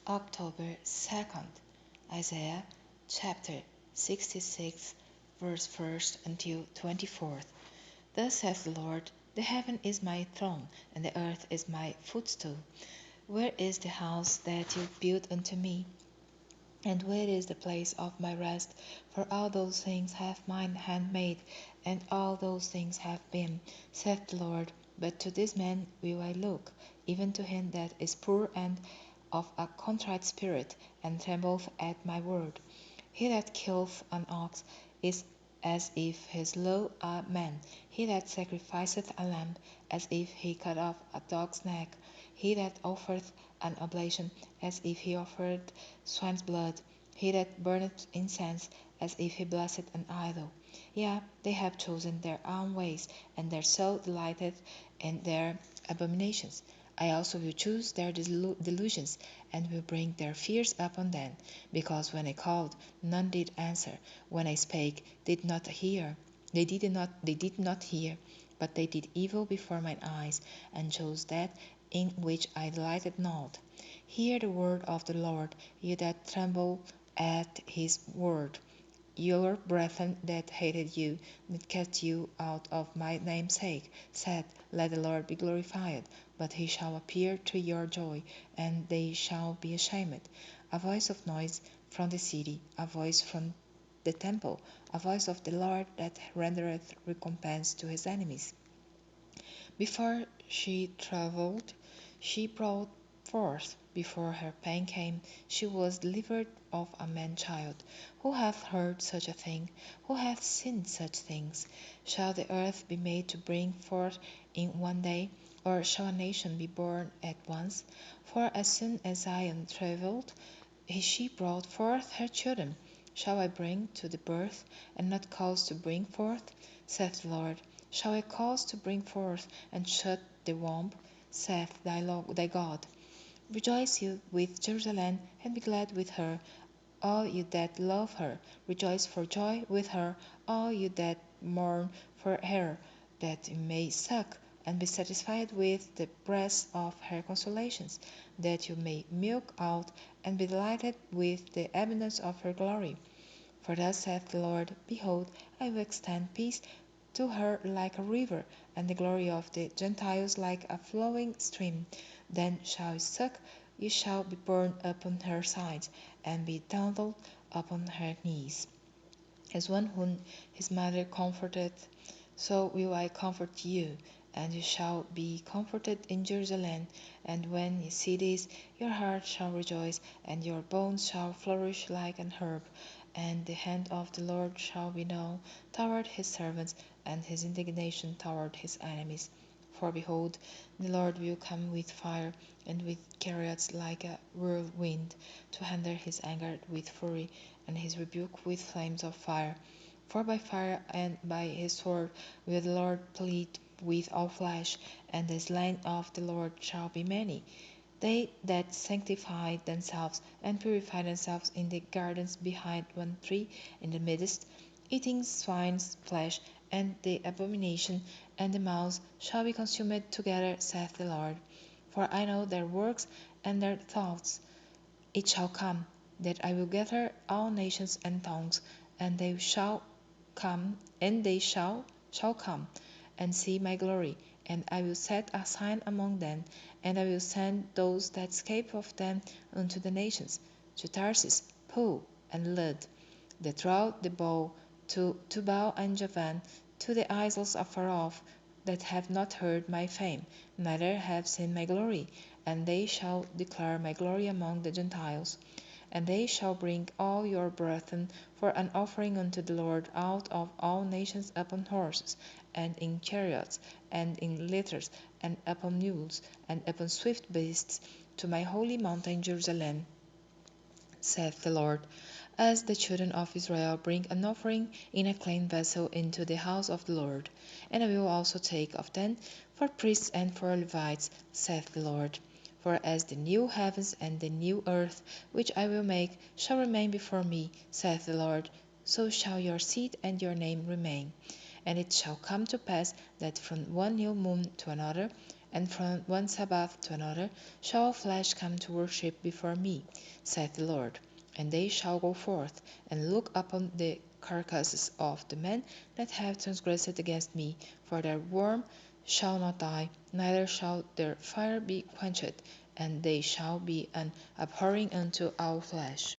October 2nd, Isaiah chapter 66, verse 1st until 24th. Thus saith the Lord, the heaven is my throne, and the earth is my footstool. Where is the house that you built unto me? And where is the place of my rest? For all those things hath mine hand made, and all those things have been, saith the Lord. But to this man will I look, even to him that is poor and of a contrite spirit, and trembleth at my word. He that killeth an ox is as if he slew a man. He that sacrificeth a lamb, as if he cut off a dog's neck. He that offereth an oblation, as if he offered swine's blood. He that burneth incense, as if he blessed an idol. Yea, they have chosen their own ways, and their soul delighteth in their abominations. I also will choose their delusions, and will bring their fears upon them. Because when I called, none did answer; when I spake, did not hear. They did not hear, but they did evil before mine eyes, and chose that in which I delighted not. Hear the word of the Lord, ye that tremble at his word. Your brethren that hated you, that cast you out of my name's sake, said, Let the Lord be glorified. But he shall appear to your joy, and they shall be ashamed. A voice of noise from the city, a voice from the temple, a voice of the Lord that rendereth recompense to his enemies. Before she travelled, she brought forth; before her pain came, she was delivered of a man child. Who hath heard such a thing? Who hath seen such things? Shall the earth be made to bring forth in one day, or shall a nation be born at once? For as soon as Zion travelled, she brought forth her children. Shall I bring to the birth, and not cause to bring forth? Saith the Lord. Shall I cause to bring forth, and shut the womb? Saith thy God. Rejoice you with Jerusalem, and be glad with her, all you that love her. Rejoice for joy with her, all you that mourn for her, that you may suck, and be satisfied with the breast of her consolations, that you may milk out, and be delighted with the abundance of her glory. For thus saith the Lord, Behold, I will extend peace to her like a river, and the glory of the Gentiles like a flowing stream. Then shall you suck, you shall be borne upon her sides, and be dandled upon her knees. As one whom his mother comforteth, so will I comfort you, and you shall be comforted in Jerusalem. And when ye see this, your heart shall rejoice, and your bones shall flourish like an herb. And the hand of the Lord shall be known toward his servants, and his indignation toward his enemies. For behold, the Lord will come with fire, and with chariots like a whirlwind, to hinder his anger with fury, and his rebuke with flames of fire. For by fire and by his sword will the Lord plead with all flesh, and the slain of the Lord shall be many. They that sanctify themselves and purify themselves in the gardens behind one tree in the midst, eating swine's flesh, and the abomination, and the mouse shall be consumed together, saith the Lord. For I know their works and their thoughts. It shall come, that I will gather all nations and tongues, and they shall come, and they shall come, and see my glory, and I will set a sign among them, and I will send those that escape of them unto the nations, to Tarsus, Pul, and Lud, that draw the bow, to Tubal and Javan, to the isles afar off, that have not heard my fame, neither have seen my glory, and they shall declare my glory among the Gentiles. And they shall bring all your brethren for an offering unto the Lord out of all nations upon horses, and in chariots, and in litters, and upon mules, and upon swift beasts, to my holy mountain Jerusalem, saith the Lord. As the children of Israel bring an offering in a clean vessel into the house of the Lord. And I will also take of them for priests and for Levites, saith the Lord. For as the new heavens and the new earth, which I will make, shall remain before me, saith the Lord, so shall your seed and your name remain. And it shall come to pass that from one new moon to another, and from one Sabbath to another shall all flesh come to worship before me, saith the Lord. And they shall go forth, and look upon the carcasses of the men that have transgressed against me, for their worm shall not die, neither shall their fire be quenched, and they shall be an abhorring unto all flesh.